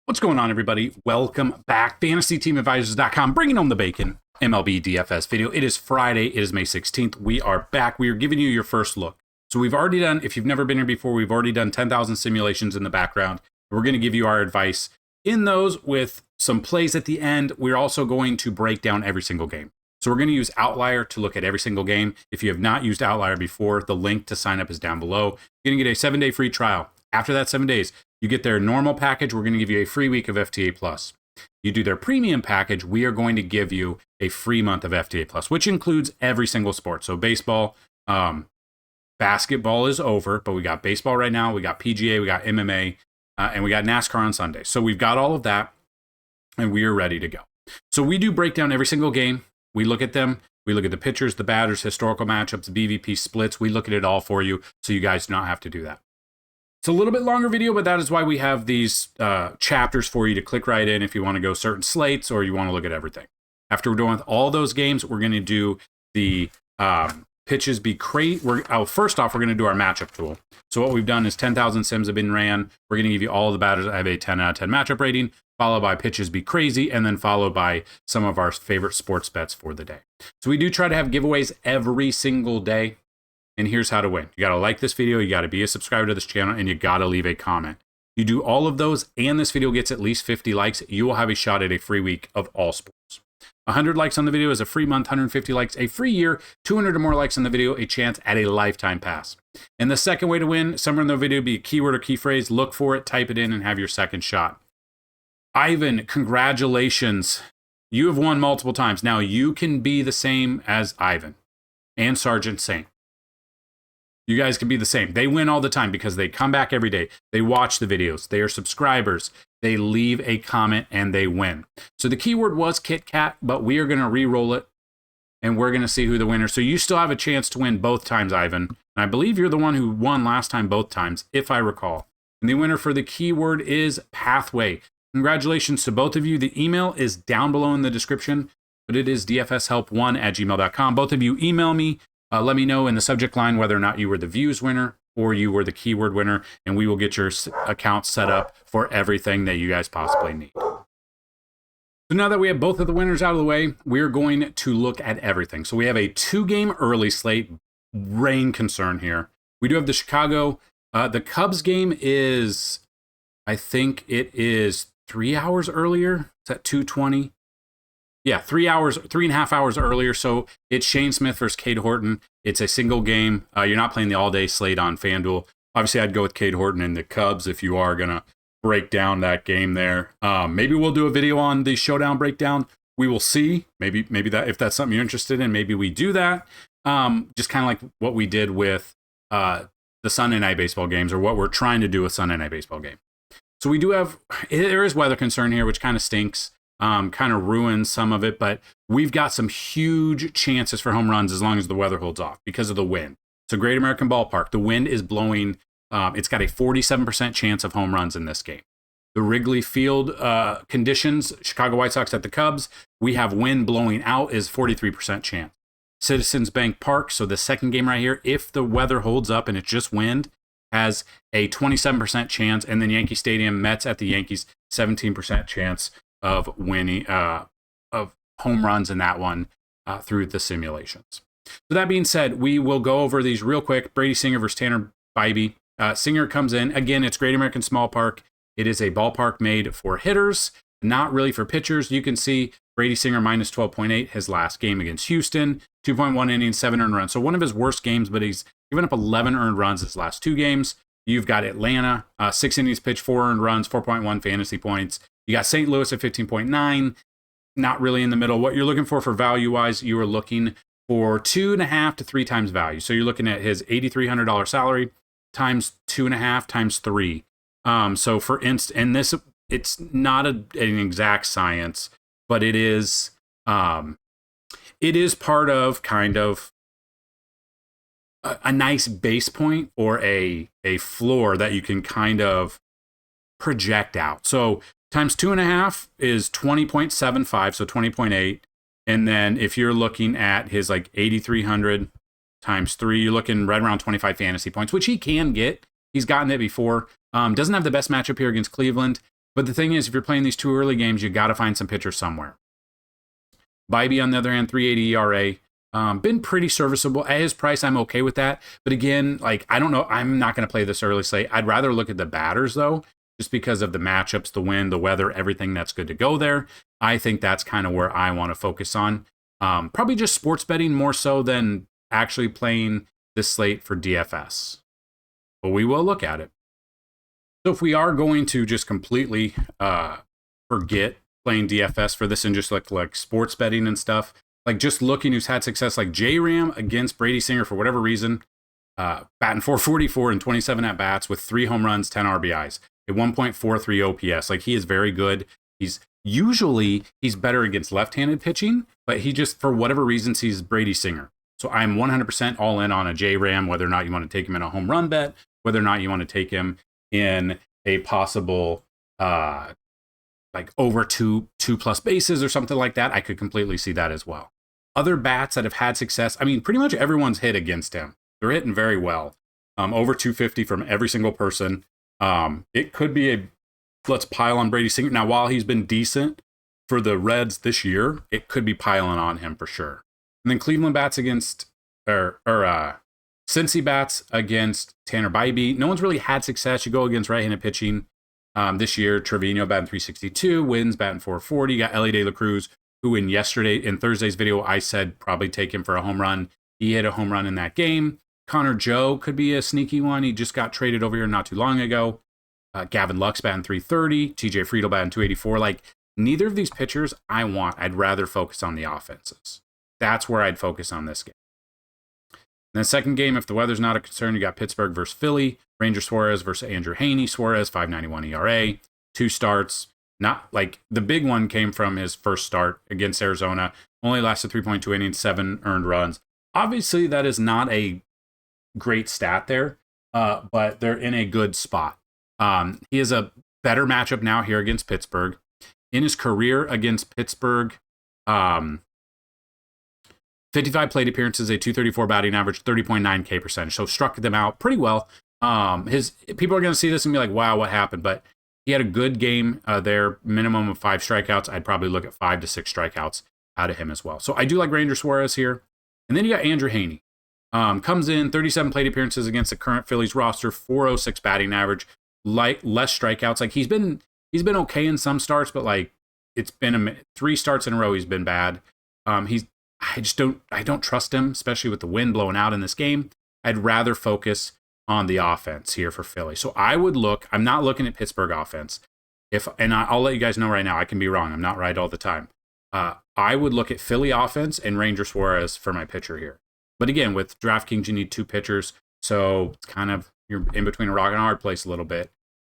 What's going on, everybody? Welcome back. FantasyTeamAdvisors.com, bringing home the bacon. MLB DFS video. It is Friday. It is May 16th. We are back. We are giving you your first look. So we've already done, if you've never been here before, we've already done 10,000 simulations in the background. We're going to give you our advice in those with some plays at the end. We're also going to break down every single game. So we're going to use Outlier to look at every single game. If you have not used Outlier before, the link to sign up is down below. You're going to get a 7-day free trial. After that 7 days, you get their normal package. We're going to give you a free week of FTA Plus. You do their premium package, we are going to give you a free month of FTA Plus, which includes every single sport. So baseball, basketball is over, but we got baseball right now. We got PGA, we got MMA, and we got NASCAR on Sunday. So we've got all of that, and we are ready to go. So we do break down every single game. We look at them. We look at the pitchers, the batters, historical matchups, BVP splits. We look at it all for you, so you guys do not have to do that. It's a little bit longer video, but that is why we have these chapters for you to click right in if you want to go certain slates or you want to look at everything. After we're done with all those games, we're going to do the pitches be crazy. First off, we're going to do our matchup tool. So what we've done is 10,000 sims have been ran. We're going to give you all the batters that have a 10 out of 10 matchup rating, followed by pitches be crazy, and then followed by some of our favorite sports bets for the day. So we do try to have giveaways every single day. And here's how to win. You got to like this video, you got to be a subscriber to this channel, and you got to leave a comment. You do all of those, and this video gets at least 50 likes, you will have a shot at a free week of all sports. 100 likes on the video is a free month, 150 likes, a free year, 200 or more likes on the video, a chance at a lifetime pass. And the second way to win, somewhere in the video, be a keyword or key phrase, look for it, type it in, and have your second shot. Ivan, congratulations. You have won multiple times. Now you can be the same as Ivan and Sergeant Saint. You guys can be the same. They win all the time because they come back every day. They watch the videos. They are subscribers. They leave a comment and they win. So the keyword was Kit Kat, but we are going to re-roll it and we're going to see who the winner. So you still have a chance to win both times, Ivan. And I believe you're the one who won last time both times, if I recall. And the winner for the keyword is Pathway. Congratulations to both of you. The email is down below in the description, but it is dfshelp1@gmail.com. Both of you email me. Let me know in the subject line whether or not you were the views winner or you were the keyword winner, and we will get your account set up for everything that you guys possibly need. So now that we have both of the winners out of the way, we're going to look at everything. So we have a 2-game early slate, rain concern here. We do have the Chicago. The Cubs game is, I think it is 3 hours earlier. It's at 2:20. Yeah, 3.5 hours earlier. So it's Shane Smith versus Cade Horton. It's a single game. You're not playing the all-day slate on Fanduel. Obviously, I'd go with Cade Horton and the Cubs if you are going to break down that game there. Maybe we'll do a video on the showdown breakdown. We will see. Maybe that if that's something you're interested in, maybe we do that. Just kind of like what we did with the Sunday Night Baseball games, or what we're trying to do with Sunday Night Baseball game. So we do have, there is weather concern here, which kind of stinks. Kind of ruins some of it, but we've got some huge chances for home runs as long as the weather holds off because of the wind. So Great American Ballpark, the wind is blowing. It's got a 47% chance of home runs in this game. The Wrigley Field conditions, Chicago White Sox at the Cubs, we have wind blowing out is 43% chance. Citizens Bank Park, so the second game right here, if the weather holds up and it's just wind, has a 27% chance. And then Yankee Stadium, Mets at the Yankees, 17% chance of winning of home runs in that one through the simulations. So that being said, we will go over these real quick. Brady Singer versus Tanner Bybee. Singer comes in. Again, it's Great American Small Park. It is a ballpark made for hitters, not really for pitchers. You can see Brady Singer minus 12.8, his last game against Houston, 2.1 innings, 7 earned runs. So one of his worst games, but he's given up 11 earned runs his last 2 games. You've got Atlanta, 6 innings pitched, 4 earned runs, 4.1 fantasy points. You got St. Louis at 15.9, not really in the middle. What you're looking for value-wise, you are looking for 2.5 to 3 times value. So you're looking at his $8,300 salary times 2.5 times 3. So for instance, and this, it's not an exact science, but it is part of kind of a nice base point or a floor that you can kind of project out. So times 2.5 is 20.75, so 20.8. And then if you're looking at his like 8,300 times 3, you're looking right around 25 fantasy points, which he can get. He's gotten it before. Doesn't have the best matchup here against Cleveland. But the thing is, if you're playing these two early games, you got to find some pitchers somewhere. Bybee, on the other hand, 3.80 ERA. Been pretty serviceable. At his price, I'm okay with that. But again, like, I don't know. I'm not going to play this early slate. I'd rather look at the batters, though, just because of the matchups, the wind, the weather, everything that's good to go there. I think that's kind of where I want to focus on. Probably just sports betting more so than actually playing this slate for DFS. But we will look at it. So if we are going to just completely forget playing DFS for this and just like sports betting and stuff, like just looking who's had success, like J-Ram against Brady Singer for whatever reason, batting 444 and 27 at-bats with 3 home runs, 10 RBIs, a 1.43 OPS. Like, he is very good. He's better against left-handed pitching, but he just, for whatever reason, sees Brady Singer. So I'm 100% all in on a J-Ram, whether or not you want to take him in a home run bet, whether or not you want to take him in a possible like over two plus bases or something like that. I could completely see that as well. Other bats that have had success, I mean, pretty much everyone's hit against him. They're hitting very well. Over 250 from every single person. It could be let's pile on Brady Singer. Now, while he's been decent for the Reds this year, it could be piling on him for sure. And then Cleveland bats against, Cincy bats against Tanner Bybee. No one's really had success. You go against right-handed pitching this year. Trevino batting 362, Wins batting 440. You got Ellie De La Cruz, who in Thursday's video, I said probably take him for a home run. He hit a home run in that game. Connor Joe could be a sneaky one. He just got traded over here not too long ago. Gavin Lux batting 330. TJ Friedel batting 284. Like, neither of these pitchers I want. I'd rather focus on the offenses. That's where I'd focus on this game. And the second game, if the weather's not a concern, you got Pittsburgh versus Philly, Ranger Suarez versus Andrew Haney. Suarez, 5.91 ERA, 2 starts. Not like the big one came from his first start against Arizona. Only lasted 3.2 innings, 7 earned runs. Obviously, that is not a great stat there, but they're in a good spot. He has a better matchup now here against Pittsburgh. In his career against Pittsburgh, 55 plate appearances, a 234 batting average, 30.9 K percentage. So struck them out pretty well. People are going to see this and be like, wow, what happened? But he had a good game there, minimum of 5 strikeouts. I'd probably look at 5 to 6 strikeouts out of him as well. So I do like Ranger Suarez here. And then you got Andrew Haney. Comes in 37 plate appearances against the current Phillies roster, 406 batting average, like less strikeouts. Like, he's been okay in some starts, but like it's been 3 starts in a row he's been bad. I don't trust him, especially with the wind blowing out in this game. I'd rather focus on the offense here for Philly. So I'm not looking at Pittsburgh offense. I'll let you guys know right now, I can be wrong. I'm not right all the time. I would look at Philly offense and Ranger Suarez for my pitcher here. But again, with DraftKings, you need 2 pitchers. So it's kind of, you're in between a rock and a hard place a little bit.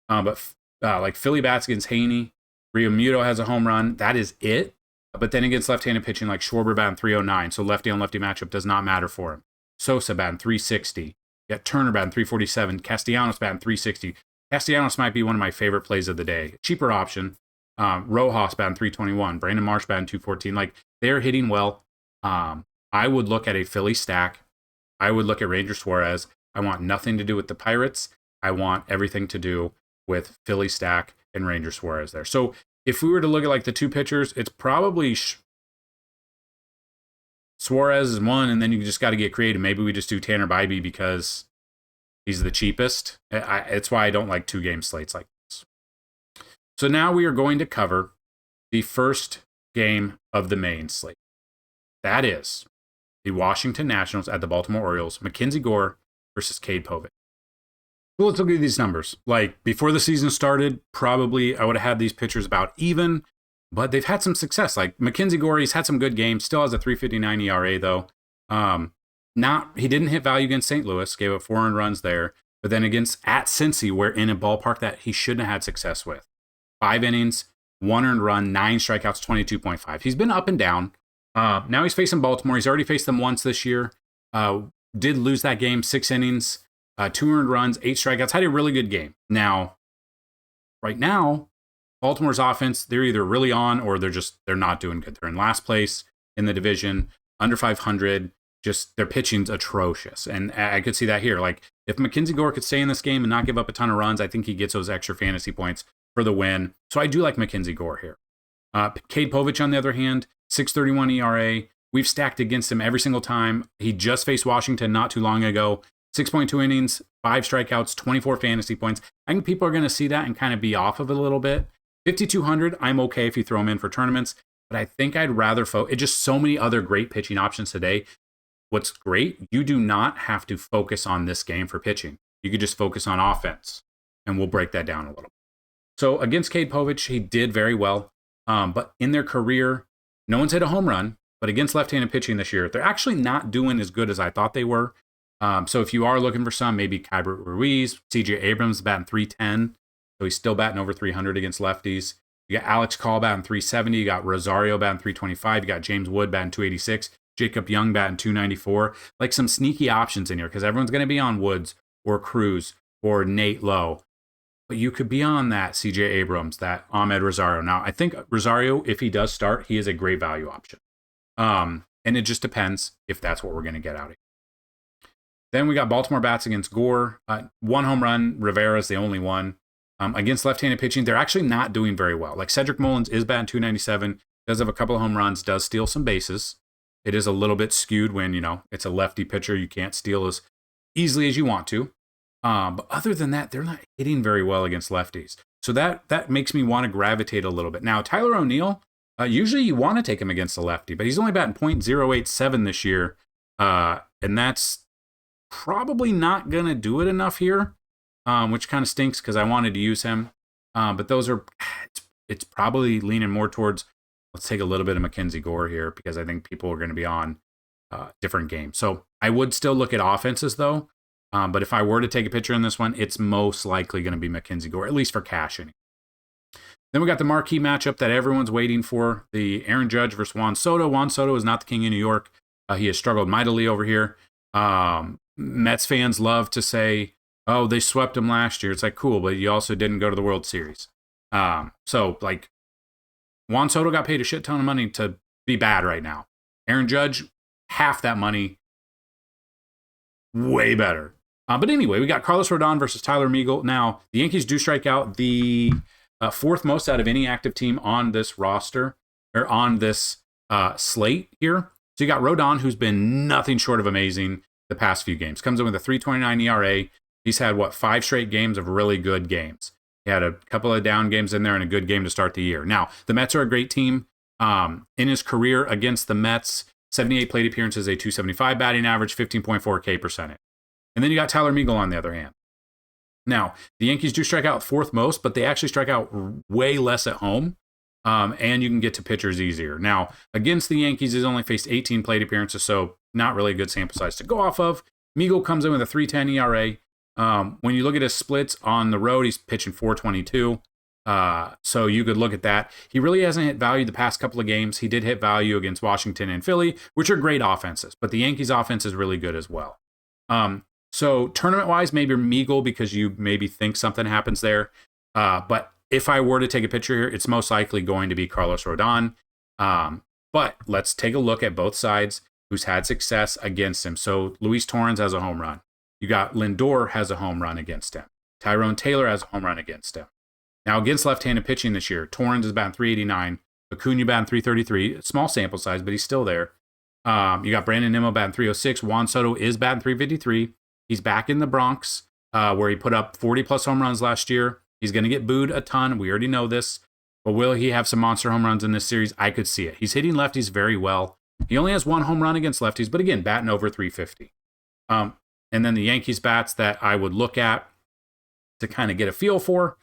Like Philly bats against Haney. Rio Muto has a home run. That is it. But then against left-handed pitching, like Schwarber batting 309. So lefty on lefty matchup does not matter for him. Sosa batting 360. You got Turner batting 347. Castellanos batting 360. Castellanos might be one of my favorite plays of the day. Cheaper option. Rojas batting 321. Brandon Marsh batting 214. Like, they're hitting well. I would look at a Philly stack. I would look at Ranger Suarez. I want nothing to do with the Pirates. I want everything to do with Philly stack and Ranger Suarez there. So if we were to look at like the 2 pitchers, it's probably Suarez is one, and then you just got to get creative. Maybe we just do Tanner Bybee because he's the cheapest. It's why I don't like 2-game slates like this. So now we are going to cover the first game of the main slate. That is the Washington Nationals at the Baltimore Orioles, Mackenzie Gore versus Cade Povich. So let's look at these numbers. Like, before the season started, probably I would have had these pitchers about even, but they've had some success. Like Mackenzie Gore, he's had some good games, still has a 3.59 ERA though. He didn't hit value against St. Louis, gave up 4 earned runs there, but then at Cincy, we're in a ballpark that he shouldn't have had success with. 5 innings, 1 earned run, 9 strikeouts, 22.5. He's been up and down. Now he's facing Baltimore. He's already faced them once this year. Did lose that game, 6 innings. 2 earned runs, 8 strikeouts, had a really good game. Now, right now, Baltimore's offense, they're either really on or they're not doing good. They're in last place in the division, under 500, just their pitching's atrocious. And I could see that here. Like, if Mackenzie Gore could stay in this game and not give up a ton of runs, I think he gets those extra fantasy points for the win. So I do like Mackenzie Gore here. Cade Povich, on the other hand, 6.31 ERA. We've stacked against him every single time. He just faced Washington not too long ago. 6.2 innings, 5 strikeouts, 24 fantasy points. I think people are going to see that and kind of be off of it a little bit. 5,200, I'm okay if you throw him in for tournaments, but I think I'd rather it's just so many other great pitching options today. What's great, you do not have to focus on this game for pitching. You could just focus on offense, and we'll break that down a little. So against Cade Povich, he did very well, but in their career, no one's hit a home run. But against left-handed pitching this year, they're actually not doing as good as I thought they were. So if you are looking for some, maybe Keibert Ruiz, CJ Abrams batting 310. So he's still batting over 300 against lefties. You got Alex Call batting 370. You got Rosario batting 325. You got James Wood batting 286. Jacob Young batting 294. Like some sneaky options in here because everyone's going to be on Woods or Cruz or Nate Lowe. But you could be on that CJ Abrams, that Ahmed Rosario. Now, I think Rosario, if he does start, he is a great value option. And it just depends if that's what we're going to get out of it. Then we got Baltimore bats against Gore. 1 home run. Rivera's the only one. Against left-handed pitching, they're actually not doing very well. Like Cedric Mullins is batting 297, does have a couple of home runs, does steal some bases. It is a little bit skewed when, it's a lefty pitcher. You can't steal as easily as you want to. But other than that, they're not hitting very well against lefties. So that makes me want to gravitate a little bit. Now, Tyler O'Neill, usually you want to take him against a lefty, but he's only batting .087 this year. And that's probably not going to do it enough here, which kind of stinks because I wanted to use him. But those are, it's probably leaning more towards, let's take a little bit of Mackenzie Gore here because I think people are going to be on different games. So I would still look at offenses though. But if I were to take a pitcher in this one, it's most likely going to be Mackenzie Gore, at least for cash anyway. Then we got the marquee matchup that everyone's waiting for, the Aaron Judge versus Juan Soto. Juan Soto is not the king of New York. He has struggled mightily over here. Mets fans love to say, oh, they swept him last year. It's like, cool, but you also didn't go to the World Series. So, like, Juan Soto got paid a shit ton of money to be bad right now. Aaron Judge, half that money, way better. But anyway, we got Carlos Rodon versus Tyler Meagle. Now, the Yankees do strike out the 4th most out of any active team on this roster, or on this slate here. So you got Rodon, who's been nothing short of amazing the past few games. Comes in with a 3.29 ERA. He's had, 5 straight games of really good games. He had a couple of down games in there and a good game to start the year. Now, the Mets are a great team. In his career against the Mets, 78 plate appearances, a 275 batting average, 15.4 K percentage. And then you got Tyler Meagle on the other hand. Now, the Yankees do strike out 4th most, but they actually strike out way less at home. And you can get to pitchers easier. Now, against the Yankees, he's only faced 18 plate appearances, so not really a good sample size to go off of. Meagle comes in with a 3.10 ERA. When you look at his splits on the road, he's pitching 4.22. So you could look at that. He really hasn't hit value the past couple of games. He did hit value against Washington and Philly, which are great offenses, but the Yankees offense is really good as well. So tournament-wise, maybe Meagle because you maybe think something happens there. But if I were to take a picture here, it's most likely going to be Carlos Rodon. But let's take a look at both sides who's had success against him. So Luis Torrens has a home run. You got Lindor has a home run against him. Tyrone Taylor has a home run against him. Now, against left-handed pitching this year, Torrens is batting 389. Acuna batting 333. Small sample size, but he's still there. You got Brandon Nimmo batting 306. Juan Soto is batting 353. He's back in the Bronx, where he put up 40-plus home runs last year. He's going to get booed a ton. We already know this. But will he have some monster home runs in this series? I could see it. He's hitting lefties very well. He only has 1 home run against lefties, but again, batting over 350. And then the Yankees bats that I would look at to kind of get a feel for.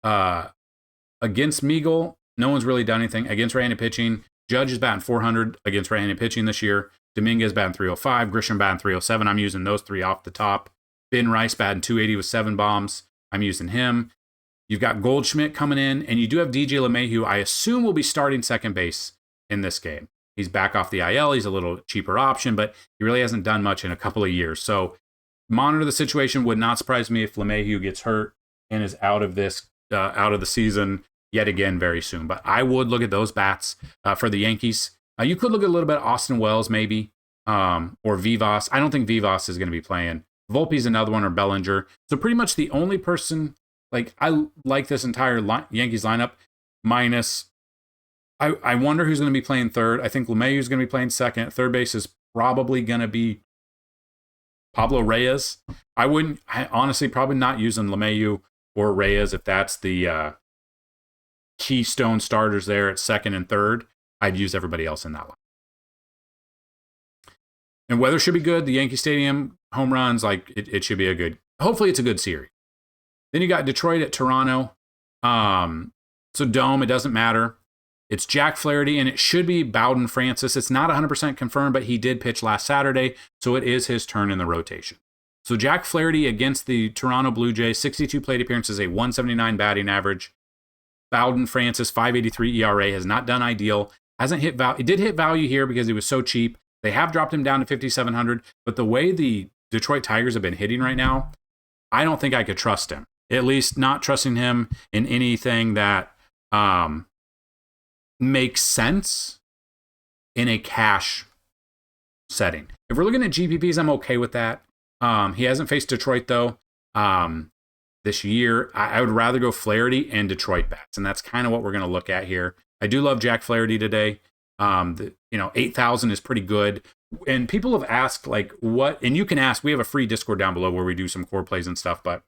Against Meagle, no one's really done anything. Against right-handed pitching, Judge is batting 400 against right-handed pitching this year. Dominguez batting 305. Grisham batting 307. I'm using those 3 off the top. Ben Rice batting 280 with 7 bombs. I'm using him. You've got Goldschmidt coming in, and you do have DJ LeMahieu, I assume will be starting second base in this game. He's back off the IL. He's a little cheaper option, but he really hasn't done much in a couple of years. So monitor the situation. Would not surprise me if LeMahieu gets hurt and is out of the season yet again very soon. But I would look at those bats for the Yankees. You could look at a little bit at Austin Wells maybe, or Vivas. I don't think Vivas is going to be playing. Volpe's another one, or Bellinger. So pretty much the only person Like, I like this entire Yankees lineup, minus I wonder who's going to be playing third. I think LeMahieu is going to be playing second. Third base is probably going to be Pablo Reyes. I honestly probably not using LeMahieu or Reyes if that's the keystone starters there at second and third. I'd use everybody else in that line. And weather should be good. The Yankee Stadium home runs, like it should be hopefully it's a good series. Then you got Detroit at Toronto. So dome, it doesn't matter. It's Jack Flaherty, and it should be Bowden Francis. It's not 100% confirmed, but he did pitch last Saturday, so it is his turn in the rotation. So Jack Flaherty against the Toronto Blue Jays, 62 plate appearances, a 179 batting average. Bowden Francis, 5.83 ERA, has not done ideal. Hasn't hit value. He did hit value here because he was so cheap. They have dropped him down to 5,700, but the way the Detroit Tigers have been hitting right now, I don't think I could trust him. At least not trusting him in anything that makes sense in a cash setting. If we're looking at GPPs, I'm okay with that. He hasn't faced Detroit, though, this year. I would rather go Flaherty and Detroit bats, and that's kind of what we're going to look at here. I do love Jack Flaherty today. 8,000 is pretty good. And people have asked, like, what, and you can ask, we have a free Discord down below where we do some core plays and stuff, but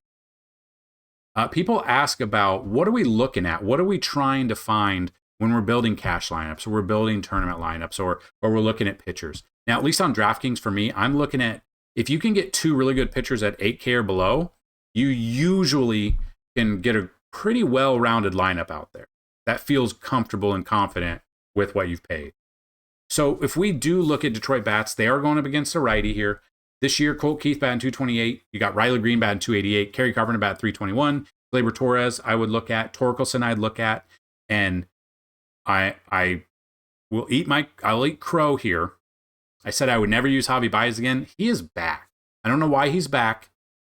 people ask about what are we looking at? What are we trying to find when we're building cash lineups or we're building tournament lineups or we're looking at pitchers? Now, at least on DraftKings for me, I'm looking at if you can get two really good pitchers at 8K or below, you usually can get a pretty well-rounded lineup out there that feels comfortable and confident with what you've paid. So if we do look at Detroit bats, they are going up against a righty here. This year, Colt Keith batting 228. You got Riley Green batting 288. Kerry Carpenter batting 321. Gleyber Torres, I would look at. Torkelson, I'd look at. And I'll eat crow here. I said I would never use Javi Baez again. He is back. I don't know why he's back.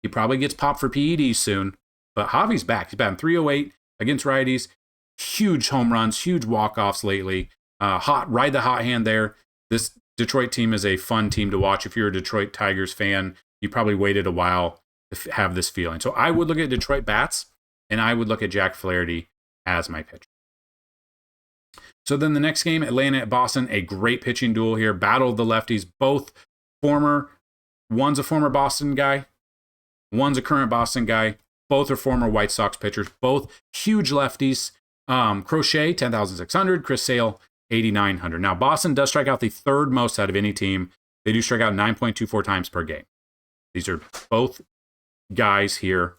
He probably gets popped for PEDs soon. But Javi's back. He's batting 308 against righties. Huge home runs, huge walk-offs lately. Ride the hot hand there. This Detroit team is a fun team to watch. If you're a Detroit Tigers fan, you probably waited a while to have this feeling. So I would look at Detroit bats, and I would look at Jack Flaherty as my pitcher. So then the next game, Atlanta at Boston, a great pitching duel here. Battle of the lefties, one's a former Boston guy, one's a current Boston guy. Both are former White Sox pitchers, both huge lefties. Crochet, 10,600. Chris Sale, 8,900. Now, Boston does strike out the third most out of any team. They do strike out 9.24 times per game. These are both guys here.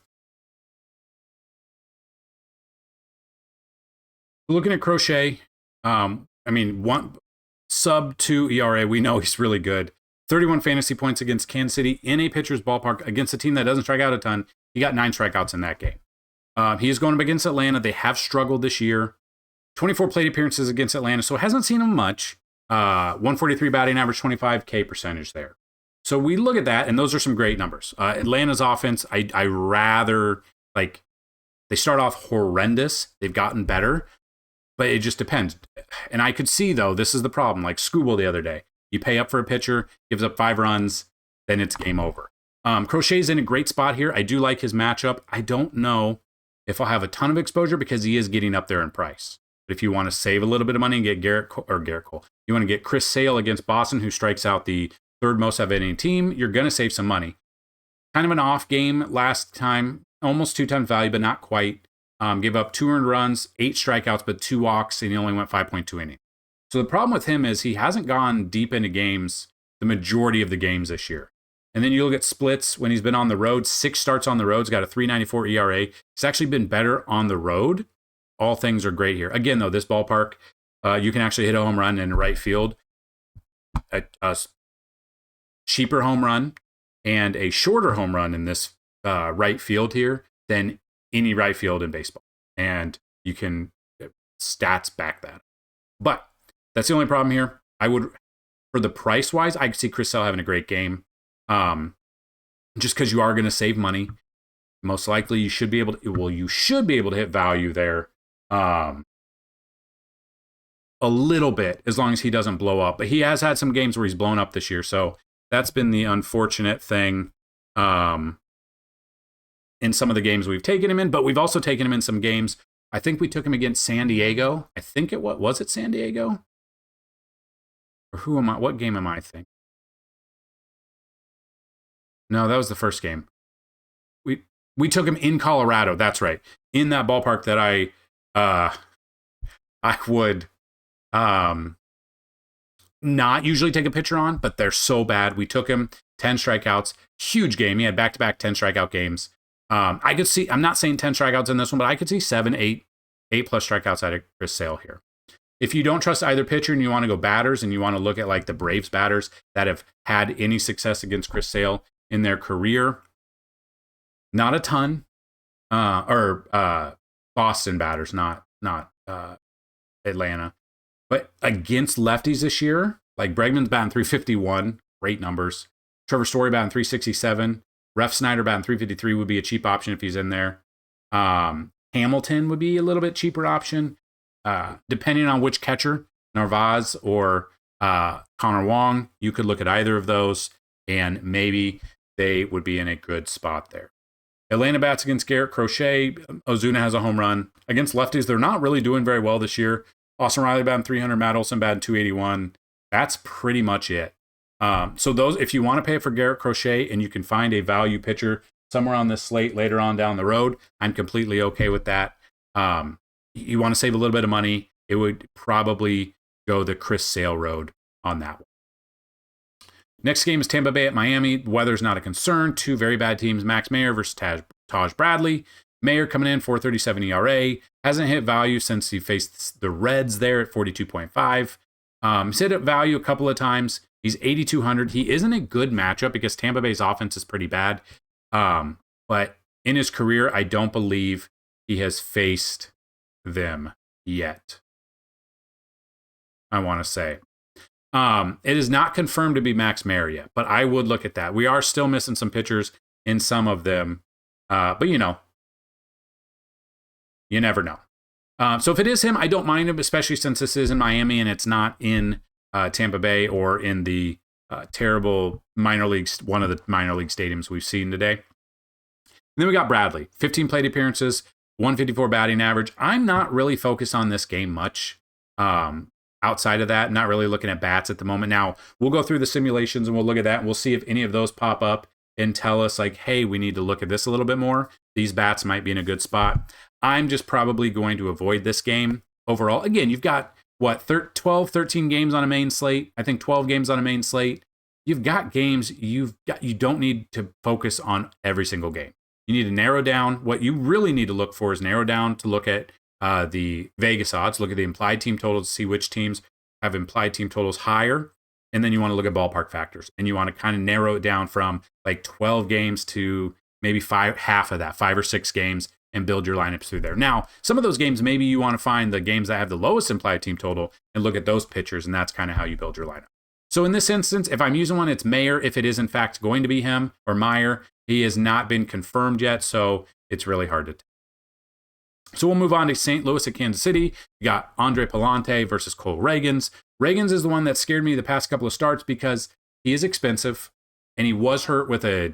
Looking at Crochet, one sub 2 ERA. We know he's really good. 31 fantasy points against Kansas City in a pitcher's ballpark against a team that doesn't strike out a ton. He got 9 strikeouts in that game. He is going up against Atlanta. They have struggled this year. 24 plate appearances against Atlanta, so hasn't seen him much. 143 batting average, 25K percentage there. So we look at that, and those are some great numbers. Atlanta's offense, I rather, like, they start off horrendous. They've gotten better, but it just depends. And I could see, though, this is the problem, like Skubal the other day. You pay up for a pitcher, gives up 5 runs, then it's game over. Crochet's in a great spot here. I do like his matchup. I don't know if I'll have a ton of exposure because he is getting up there in price. But if you want to save a little bit of money and get Garrett Cole, you want to get Chris Sale against Boston, who strikes out the third most of any team, you're going to save some money. Kind of an off game last time, almost 2 times value, but not quite. Gave up 2 earned runs, 8 strikeouts, but 2 walks, and he only went 5.2 innings. So the problem with him is he hasn't gone deep into games the majority of the games this year. And then you look at splits when he's been on the road, 6 starts on the road. He's got a 3.94 ERA. He's actually been better on the road. All things are great here. Again, though, this ballpark, you can actually hit a home run in right field, a cheaper home run, and a shorter home run in this right field here than any right field in baseball. And you can stats back that. But that's the only problem here. I would, for the price wise, I could see Chris Sale having a great game. Just because you are going to save money. Most likely you should be able to hit value there a little bit as long as he doesn't blow up. But he has had some games where he's blown up this year, so that's been the unfortunate thing in some of the games we've taken him in, but we've also taken him in some games. I think we took him against San Diego. I think was it San Diego? Or what game am I thinking? No, that was the first game. We took him in Colorado. That's right. In that ballpark that I would not usually take a pitcher on, but they're so bad. We took him 10 strikeouts, huge game. He had back-to-back 10 strikeout games. I could see, I'm not saying 10 strikeouts in this one, but I could see 7, 8 plus strikeouts out of Chris Sale here. If you don't trust either pitcher and you want to go batters and you want to look at like the Braves batters that have had any success against Chris Sale in their career, not a ton, or Boston batters, not Atlanta, but against lefties this year, like Bregman's batting 351, great numbers. Trevor Story batting 367. Ref Snyder batting 353 would be a cheap option if he's in there. Hamilton would be a little bit cheaper option, depending on which catcher, Narvaez or Connor Wong. You could look at either of those, and maybe they would be in a good spot there. Atlanta bats against Garrett Crochet. Ozuna has a home run. Against lefties, they're not really doing very well this year. Austin Riley batting 300, Matt Olson batting 281. That's pretty much it. So those, if you want to pay for Garrett Crochet and you can find a value pitcher somewhere on this slate later on down the road, I'm completely okay with that. You want to save a little bit of money, it would probably go the Chris Sale road on that one. Next game is Tampa Bay at Miami. Weather's not a concern. Two very bad teams, Max Meyer versus Taj Bradley. Meyer coming in, 4.37 ERA. Hasn't hit value since he faced the Reds there at 42.5. He's hit at value a couple of times. He's 8,200. He isn't a good matchup because Tampa Bay's offense is pretty bad. But in his career, I don't believe he has faced them yet. I want to say. It is not confirmed to be Max Meyer yet, but I would look at that. We are still missing some pitchers in some of them. But you know, you never know. So if it is him, I don't mind him, especially since this is in Miami and it's not in Tampa Bay or in the terrible minor leagues, one of the minor league stadiums we've seen today. And then we got Bradley, 15 plate appearances, 154 batting average. I'm not really focused on this game much. Outside of that, not really looking at bats at the moment. Now, we'll go through the simulations and we'll look at that and we'll see if any of those pop up and tell us like, hey, we need to look at this a little bit more. These bats might be in a good spot. I'm just probably going to avoid this game overall. Again, you've got, 12, 13 games on a main slate. I think 12 games on a main slate. You've got games you don't need to focus on every single game. You need to narrow down. What you really need to look for is narrow down to look at the Vegas odds, look at the implied team totals, see which teams have implied team totals higher. And then you want to look at ballpark factors and you want to kind of narrow it down from like 12 games to maybe half of that, 5 or 6 games, and build your lineups through there. Now, some of those games, maybe you want to find the games that have the lowest implied team total and look at those pitchers. And that's kind of how you build your lineup. So in this instance, if I'm using one, it's Meyer. If it is in fact going to be him or Meyer, he has not been confirmed yet. So it's really hard to tell. So we'll move on to St. Louis at Kansas City. We got Andre Palante versus Cole Ragans. Ragans is the one that scared me the past couple of starts because he is expensive and he was hurt with a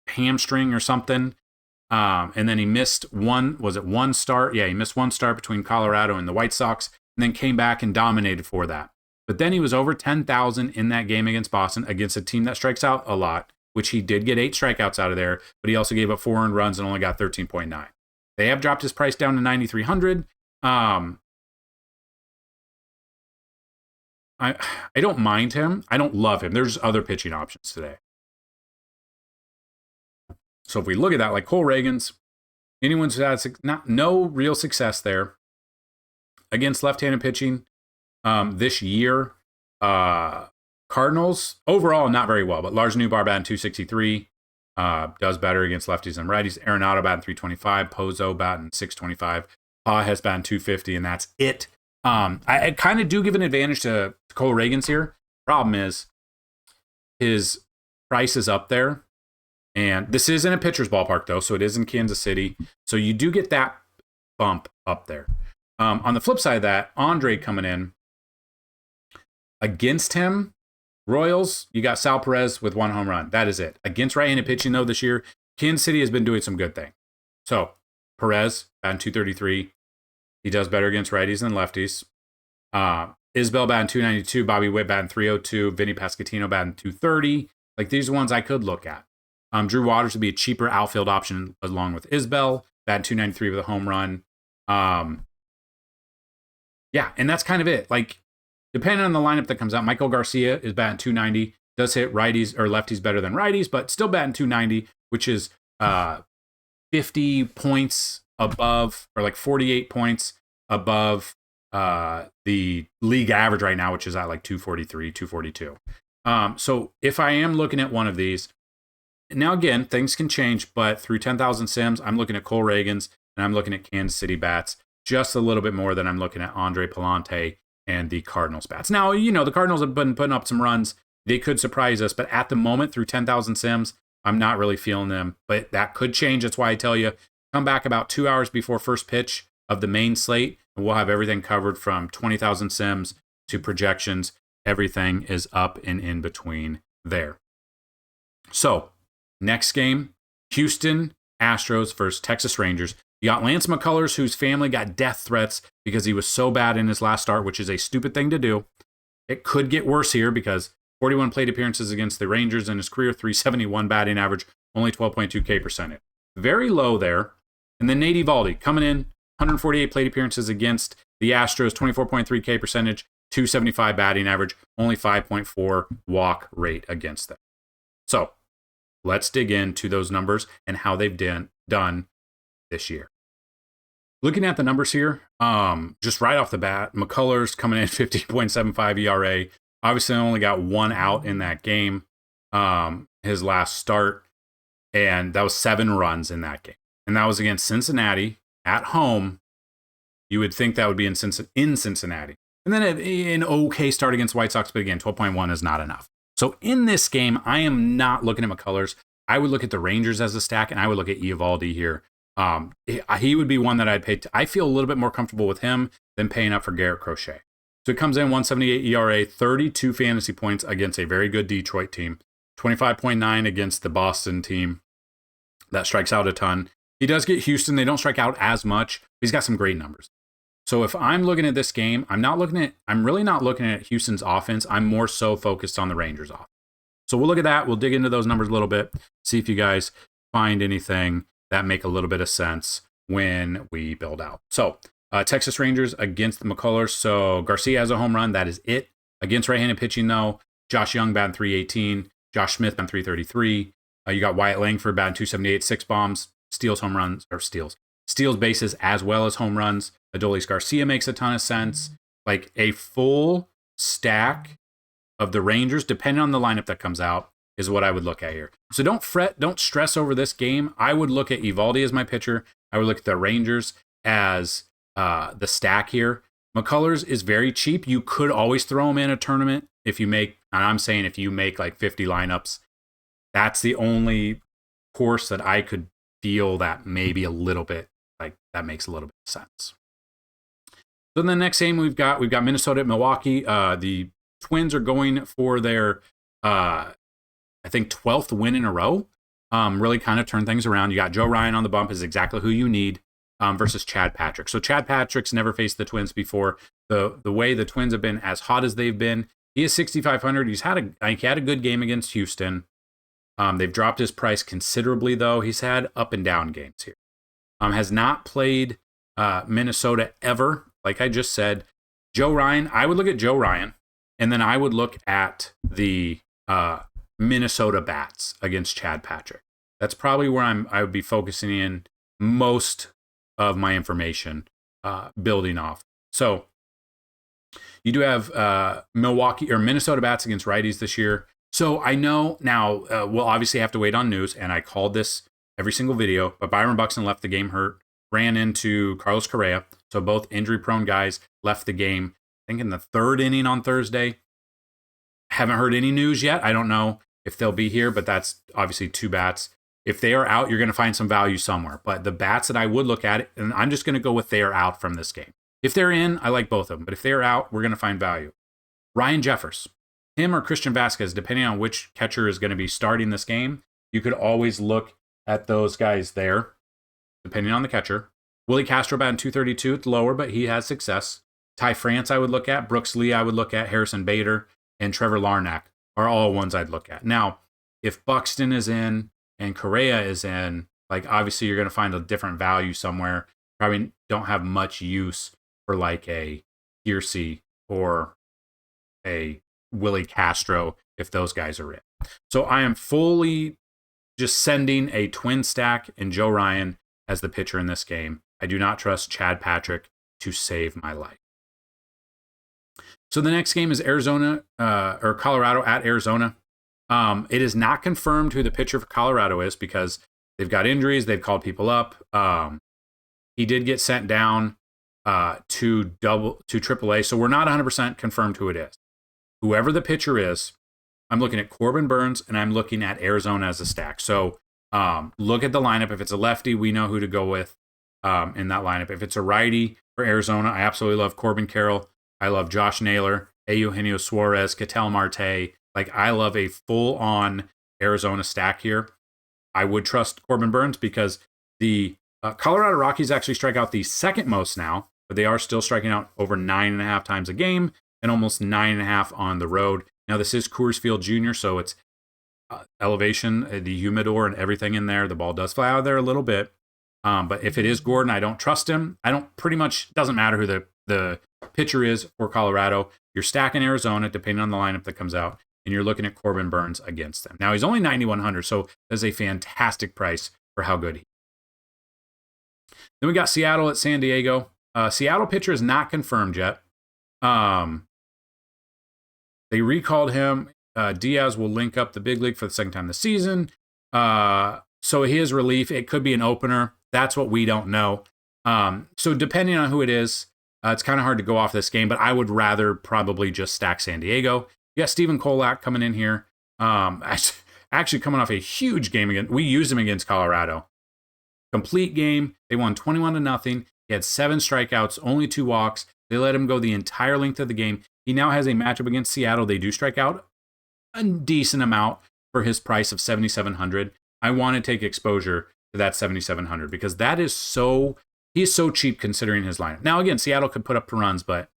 hamstring or something. And then he missed one start? Yeah, he missed one start between Colorado and the White Sox and then came back and dominated for that. But then he was over 10,000 in that game against Boston, against a team that strikes out a lot, which he did get 8 strikeouts out of there, but he also gave up 4 earned runs and only got 13.9. They have dropped his price down to 9,300. I don't mind him. I don't love him. There's other pitching options today. So if we look at that, like Cole Ragans, anyone who's had no real success there against left-handed pitching this year. Cardinals, overall, not very well, but Lars Newbar batting 263. Does better against lefties and righties. Arenado batting 325. Pozo batting 625. Pa has batting 250, and that's it. I kind of do give an advantage to Cole Ragans here. Problem is, his price is up there. And this is in a pitcher's ballpark, though, so it is in Kansas City. So you do get that bump up there. On the flip side of that, Andre coming in. Against him, Royals, you got Sal Perez with 1 home run. That is it. Against right-handed pitching, though, this year, Kansas City has been doing some good things. So Perez, batting 233. He does better against righties than lefties. Isbell batting 292. Bobby Witt batting 302. Vinny Pasquantino batting 230. Like, these are ones I could look at. Drew Waters would be a cheaper outfield option along with Isbell, batting 293 with a home run. Yeah, and that's kind of it. Like, depending on the lineup that comes out, Michael Garcia is batting 290. Does hit righties or lefties better than righties, but still batting 290, which is 50 points above, or like 48 points above the league average right now, which is at like 243, 242. So if I am looking at one of these, now again, things can change, but through 10,000 sims, I'm looking at Cole Reagans and I'm looking at Kansas City bats just a little bit more than I'm looking at Andre Palante and the Cardinals bats. Now, the Cardinals have been putting up some runs. They could surprise us, but at the moment, through 10,000 sims, I'm not really feeling them, but that could change. That's why I tell you, come back about 2 hours before first pitch of the main slate, and we'll have everything covered from 20,000 sims to projections. Everything is up and in between there. So, next game, Houston Astros versus Texas Rangers. You got Lance McCullers, whose family got death threats because he was so bad in his last start, which is a stupid thing to do. It could get worse here because 41 plate appearances against the Rangers in his career, 371 batting average, only 12.2 K percentage. Very low there. And then Nate Eovaldi coming in, 148 plate appearances against the Astros, 24.3 K percentage, 275 batting average, only 5.4 walk rate against them. So let's dig into those numbers and how they've done this year. Looking at the numbers here, just right off the bat, McCullers coming in 50.75 ERA. Obviously, only got one out in that game, his last start, and that was 7 runs in that game. And that was against Cincinnati at home. You would think that would be in Cincinnati. And then an okay start against White Sox, but again, 12.1 is not enough. So in this game, I am not looking at McCullers. I would look at the Rangers as a stack, and I would look at Eovaldi here. He would be one that I'd pay. I feel a little bit more comfortable with him than paying up for Garrett Crochet. So it comes in 178 ERA, 32 fantasy points against a very good Detroit team, 25.9 against the Boston team that strikes out a ton. He does get Houston. They don't strike out as much. He's got some great numbers. So if I'm looking at this game, I'm really not looking at Houston's offense. I'm more so focused on the Rangers offense. So we'll look at that. We'll dig into those numbers a little bit, see if you guys find anything that make a little bit of sense when we build out. So Texas Rangers against the McCullers. So Garcia has a home run. That is it. Against right-handed pitching, though, Josh Young batting 318. Josh Smith batting 333. You got Wyatt Langford batting 278, 6 bombs, steals bases as well as home runs. Adolis Garcia makes a ton of sense. Like a full stack of the Rangers, depending on the lineup that comes out, is what I would look at here. So don't fret, don't stress over this game. I would look at Eovaldi as my pitcher. I would look at the Rangers as the stack here. McCullers is very cheap. You could always throw him in a tournament if you make, and I'm saying if you make like 50 lineups, that's the only course that I could feel that maybe a little bit, like that makes a little bit of sense. So in the next game we've got Minnesota at Milwaukee. The Twins are going for their, I think 12th win in a row. Really kind of turn things around. You got Joe Ryan on the bump, is exactly who you need, versus Chad Patrick. So Chad Patrick's never faced the Twins before. The way the Twins have been as hot as they've been, he is 6,500. He had a good game against Houston. They've dropped his price considerably though. He's had up and down games here. Has not played Minnesota ever. Like I just said, Joe Ryan, I would look at Joe Ryan, and then I would look at the Minnesota bats against Chad Patrick. That's probably where I would be focusing in most of my information building off. So you do have Milwaukee or Minnesota bats against righties this year. So I know now we'll obviously have to wait on news, and I called this every single video, but Byron Buxton left the game hurt, ran into Carlos Correa. So both injury-prone guys left the game, I think in the 3rd inning on Thursday. Haven't heard any news yet. I don't know if they'll be here, but that's obviously 2 bats. If they are out, you're going to find some value somewhere. But the bats that I would look at, and I'm just going to go with they are out from this game. If they're in, I like both of them. But if they're out, we're going to find value. Ryan Jeffers, him or Christian Vasquez, depending on which catcher is going to be starting this game, you could always look at those guys there, depending on the catcher. Willie Castro batting 232, it's lower, but he has success. Ty France I would look at. Brooks Lee I would look at. Harrison Bader and Trevor Larnach are all ones I'd look at. Now, if Buxton is in and Correa is in, like obviously you're going to find a different value somewhere. Probably don't have much use for like a Kiersey or a Willie Castro if those guys are in. So I am fully just sending a twin stack and Joe Ryan as the pitcher in this game. I do not trust Chad Patrick to save my life. So the next game is Arizona or Colorado at Arizona. It is not confirmed who the pitcher for Colorado is because they've got injuries. They've called people up. He did get sent down to AAA, so we're not 100% confirmed who it is. Whoever the pitcher is, I'm looking at Corbin Burns and I'm looking at Arizona as a stack. So look at the lineup. If it's a lefty, we know who to go with in that lineup. If it's a righty for Arizona, I absolutely love Corbin Carroll. I love Josh Naylor, Eugenio Suarez, Ketel Marte. Like, I love a full-on Arizona stack here. I would trust Corbin Burns because the Colorado Rockies actually strike out the second most now, but they are still striking out over 9.5 times a game and almost 9.5 on the road. Now, this is Coors Field Jr., so it's elevation, the humidor, and everything in there. The ball does fly out of there a little bit. But if it is Gordon, I don't trust him. Doesn't matter who the pitcher is for Colorado. You're stacking Arizona, depending on the lineup that comes out, and you're looking at Corbin Burns against them. Now, he's only 9,100, so that's a fantastic price for how good he is. Then we got Seattle at San Diego. Seattle pitcher is not confirmed yet. They recalled him. Diaz will link up the big league for the second time this season. So his relief, it could be an opener. That's what we don't know. So depending on who it is, it's kind of hard to go off this game, but I would rather probably just stack San Diego. You got Stephen Kolak coming in here. Actually coming off a huge game again. We used him against Colorado. Complete game. They won 21-0. He had 7 strikeouts, only 2 walks. They let him go the entire length of the game. He now has a matchup against Seattle. They do strike out a decent amount for his price of $7,700. I want to take exposure to that $7,700 because that is he's so cheap considering his lineup. Now, again, Seattle could put up runs, but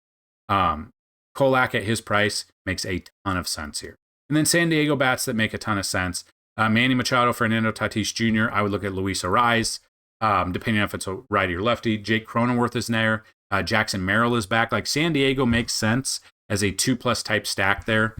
Kolak at his price makes a ton of sense here. And then San Diego bats that make a ton of sense. Manny Machado, Fernando Tatis Jr. I would look at Luis Arraez, depending on if it's a righty or lefty. Jake Cronenworth is there. Jackson Merrill is back. Like, San Diego makes sense as a 2+ type stack there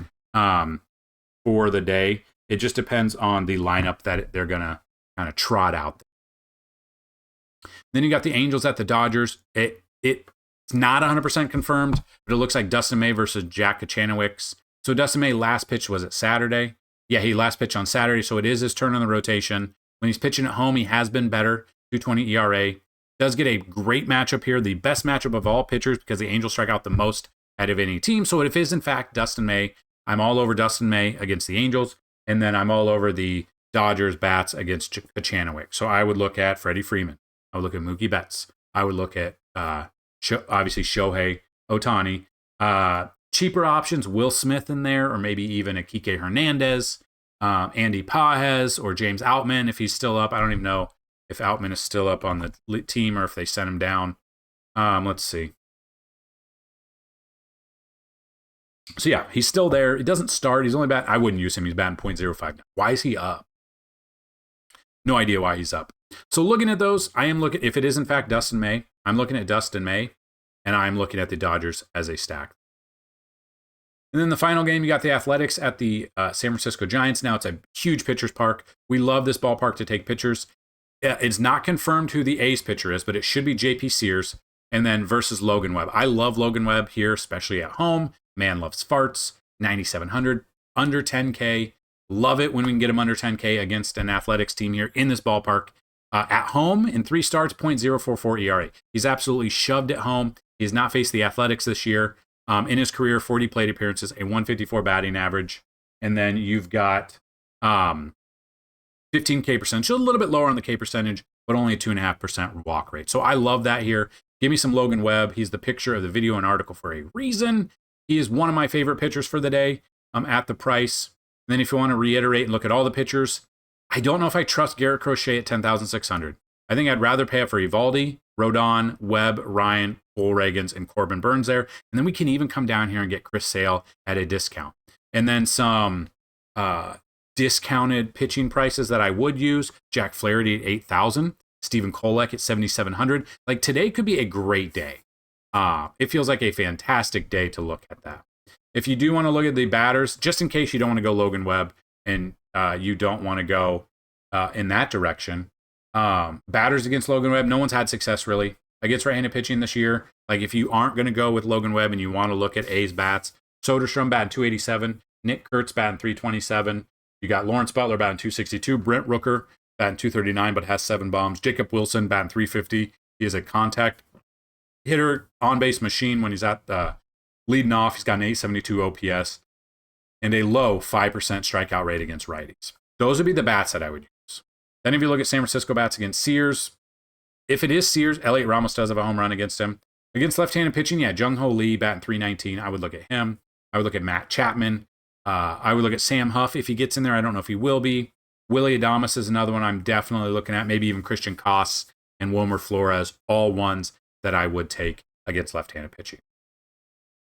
for the day. It just depends on the lineup that they're going to kind of trot out there. Then you got the Angels at the Dodgers. It's not 100% confirmed, but it looks like Dustin May versus Jack Kachanowicz. So Dustin May last pitch was it Saturday? Yeah, he last pitched on Saturday, so it is his turn on the rotation. When he's pitching at home, he has been better. 2.20 ERA. Does get a great matchup here, the best matchup of all pitchers because the Angels strike out the most out of any team. So if it is in fact Dustin May, I'm all over Dustin May against the Angels, and then I'm all over the Dodgers bats against Kachanowicz. So I would look at Freddie Freeman. I would look at Mookie Betts. I would look at obviously Shohei Ohtani. Cheaper options, Will Smith in there, or maybe even a Kike Hernandez, Andy Pages, or James Outman if he's still up. I don't even know if Outman is still up on the team or if they sent him down. Let's see. So yeah, he's still there. He doesn't start. He's only I wouldn't use him. He's batting .05 now. Why is he up? No idea why he's up. So looking at those, I am looking, if it is in fact Dustin May, I'm looking at Dustin May, and I'm looking at the Dodgers as a stack. And then the final game, you got the Athletics at the San Francisco Giants. Now, it's a huge pitcher's park. We love this ballpark to take pitchers. It's not confirmed who the A's pitcher is, but it should be JP Sears, and then versus Logan Webb. I love Logan Webb here, especially at home. Man loves farts. 9,700, under 10K. Love it when we can get him under 10K against an Athletics team here in this ballpark. At home, in 3 starts, .044 ERA. He's absolutely shoved at home. He has not faced the Athletics this year. In his career, 40 plate appearances, a 154 batting average. And then you've got 15K percentage, so a little bit lower on the K percentage, but only a 2.5% walk rate. So I love that here. Give me some Logan Webb. He's the picture of the video and article for a reason. He is one of my favorite pitchers for the day at the price. And then if you want to reiterate and look at all the pitchers, I don't know if I trust Garrett Crochet at 10,600. I think I'd rather pay up for Evaldi, Rodon, Webb, Ryan, Reagans, and Corbin Burns there. And then we can even come down here and get Chris Sale at a discount. And then some discounted pitching prices that I would use. Jack Flaherty at 8,000. Stephen Kolek at 7,700. Like today could be a great day. It feels like a fantastic day to look at that. If you do want to look at the batters, just in case you don't want to go Logan Webb and you don't want to go in that direction, batters against Logan Webb, no one's had success really against right-handed pitching this year. Like if you aren't going to go with Logan Webb and you want to look at A's bats, Soderstrom batting 287, Nick Kurtz batting 327. You got Lawrence Butler batting 262, Brent Rooker batting 239 but has 7 bombs, Jacob Wilson batting 350. He is a contact hitter, on-base machine when he's at leading off. He's got an 872 OPS and a low 5% strikeout rate against righties. Those would be the bats that I would use. Then if you look at San Francisco bats against Sears, if it is Sears, Elliot Ramos does have a home run against him. Against left-handed pitching, yeah, Jung Ho Lee batting 319. I would look at him. I would look at Matt Chapman. I would look at Sam Huff if he gets in there. I don't know if he will be. Willie Adames is another one I'm definitely looking at. Maybe even Christian Koss and Wilmer Flores, all ones that I would take against left-handed pitching.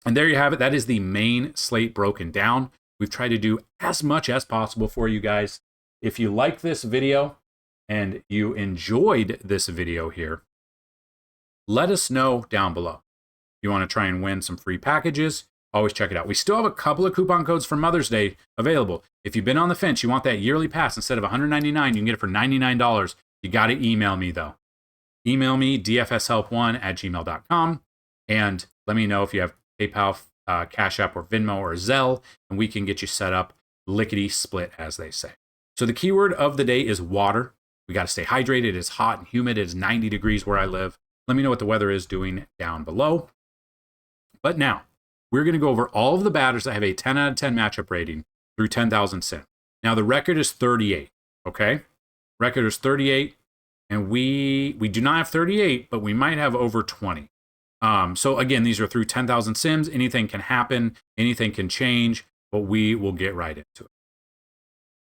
And there you have it. That is the main slate broken down. We've tried to do as much as possible for you guys. If you like this video and you enjoyed this video here, let us know down below. You want to try and win some free packages, always check it out. We still have a couple of coupon codes for Mother's Day available. If you've been on the fence, you want that yearly pass instead of $199, you can get it for $99. You got to email me though. Email me dfshelp1@gmail.com and let me know if you have PayPal, Cash App, or Venmo, or Zelle, and we can get you set up lickety split, as they say. So the keyword of the day is water. We got to stay hydrated. It is hot and humid. It is 90 degrees where I live. Let me know what the weather is doing down below. But now, we're going to go over all of the batters that have a 10 out of 10 matchup rating through 10,000 sim. Now, the record is 38, okay? Record is 38, and we do not have 38, but we might have over 20. So again, these are through 10,000 sims. Anything can happen. Anything can change, but we will get right into it.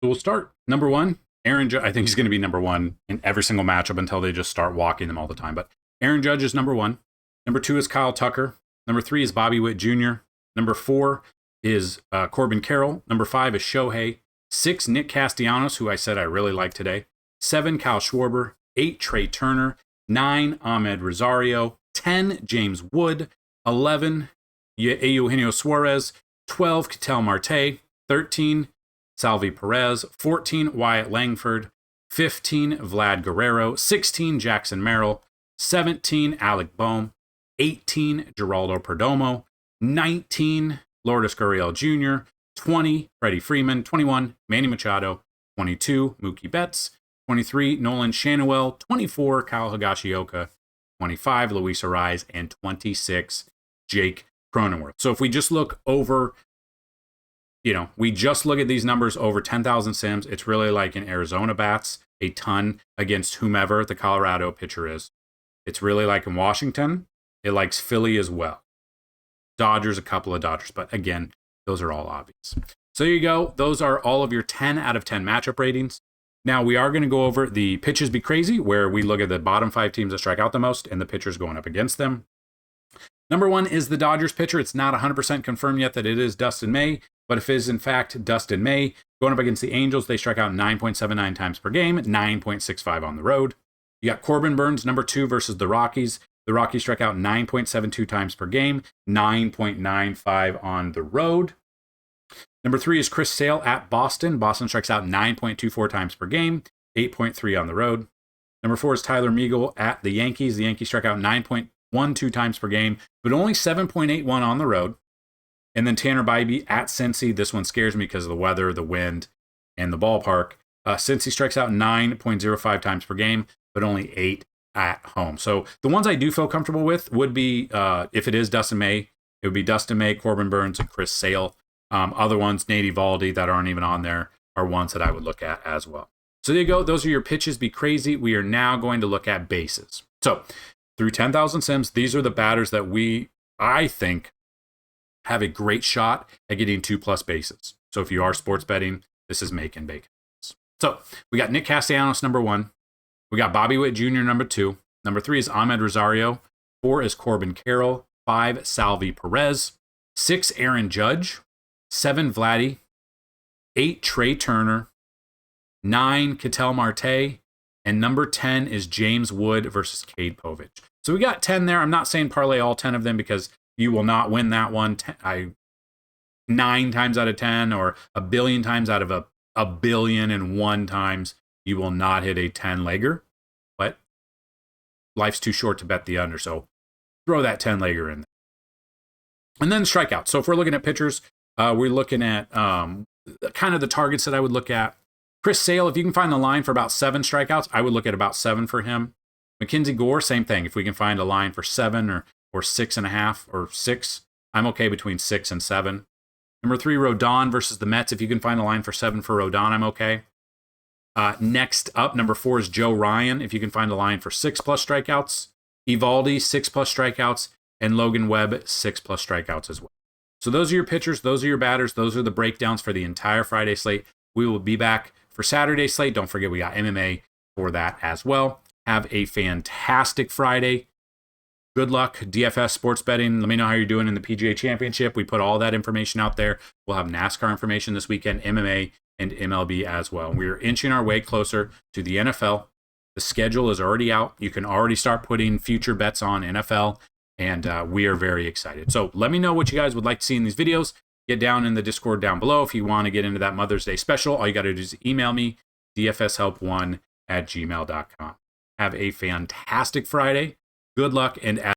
So we'll start. Number one, Aaron Judge. I think he's going to be number one in every single matchup until they just start walking them all the time. But Aaron Judge is number one. Number two is Kyle Tucker. Number three is Bobby Witt Jr. Number four is Corbin Carroll. Number five is Shohei. 6, Nick Castellanos, who I said I really like today. 7, Kyle Schwarber. 8, Trey Turner. 9, Ahmed Rosario. 10, James Wood. 11, Eugenio Suarez. 12, Ketel Marte. 13, Salvi Perez. 14, Wyatt Langford. 15, Vlad Guerrero. 16, Jackson Merrill. 17, Alec Boehm. 18, Geraldo Perdomo. 19, Lourdes Gurriel Jr. 20, Freddie Freeman. 21, Manny Machado. 22, Mookie Betts. 23, Nolan Schanuel. 24, Kyle Higashioka. 25, Luis Arraez. And 26, Jake Cronenworth. So if we just look over, we just look at these numbers over 10,000 sims, it's really like in Arizona bats, a ton against whomever the Colorado pitcher is. It's really like in Washington. It likes Philly as well. Dodgers, a couple of Dodgers, but again, those are all obvious. So there you go. Those are all of your 10 out of 10 matchup ratings. Now we are going to go over the pitches be crazy, where we look at the bottom 5 teams that strike out the most and the pitchers going up against them. Number 1 is the Dodgers pitcher. It's not 100% confirmed yet that it is Dustin May, but if it is in fact Dustin May, going up against the Angels, they strike out 9.79 times per game, 9.65 on the road. You got Corbin Burns, number 2, versus the Rockies. The Rockies strike out 9.72 times per game, 9.95 on the road. Number 3 is Chris Sale at Boston. Boston strikes out 9.24 times per game, 8.3 on the road. Number 4 is Tyler Meagle at the Yankees. The Yankees strike out 9.12 times per game, but only 7.81 on the road. And then Tanner Bybee at Cincy. This one scares me because of the weather, the wind, and the ballpark. Cincy strikes out 9.05 times per game, but only 8 at home. So the ones I do feel comfortable with would be, if it is Dustin May, it would be Dustin May, Corbin Burns, and Chris Sale. Other ones, Nate Eovaldi, that aren't even on there, are ones that I would look at as well. So there you go. Those are your pitches be crazy. We are now going to look at bases. So through 10,000 sims, these are the batters that I think, have a great shot at getting 2+ bases. So if you are sports betting, this is make and bake. So we got Nick Castellanos, number 1. We got Bobby Witt Jr., number 2. Number 3 is Ahmed Rosario. 4 is Corbin Carroll. 5, Salvi Perez. 6, Aaron Judge. 7, Vladdy. 8, Trey Turner. 9, Ketel Marte. And number 10 is James Wood versus Cade Povich. So we got 10 there. I'm not saying parlay all 10 of them because you will not win that one 9 times out of 10 or a billion times out of a billion and 1 times. You will not hit a 10-legger. But life's too short to bet the under. So throw that 10-legger in there. And then strikeouts. So if we're looking at pitchers, we're looking at kind of the targets that I would look at. Chris Sale, if you can find the line for about 7 strikeouts, I would look at about 7 for him. Mackenzie Gore, same thing. If we can find a line for 7 or 6.5 or 6, I'm okay between 6 and 7. Number 3, Rodon versus the Mets. If you can find a line for 7 for Rodon, I'm okay. Next up, number 4 is Joe Ryan. If you can find a line for 6+ strikeouts. Evaldi, 6+ strikeouts. And Logan Webb, 6+ strikeouts as well. So those are your pitchers. Those are your batters. Those are the breakdowns for the entire Friday slate. We will be back for Saturday slate. Don't forget we got MMA for that as well. Have a fantastic Friday. Good luck, DFS sports betting. Let me know how you're doing in the PGA Championship. We put all that information out there. We'll have NASCAR information this weekend, MMA, and MLB as well. We're inching our way closer to the NFL. The schedule is already out. You can already start putting future bets on NFL, and we are very excited. So let me know what you guys would like to see in these videos. Get down in the Discord down below. If you want to get into that Mother's Day special, all you got to do is email me, dfshelp1@gmail.com. Have a fantastic Friday. Good luck, and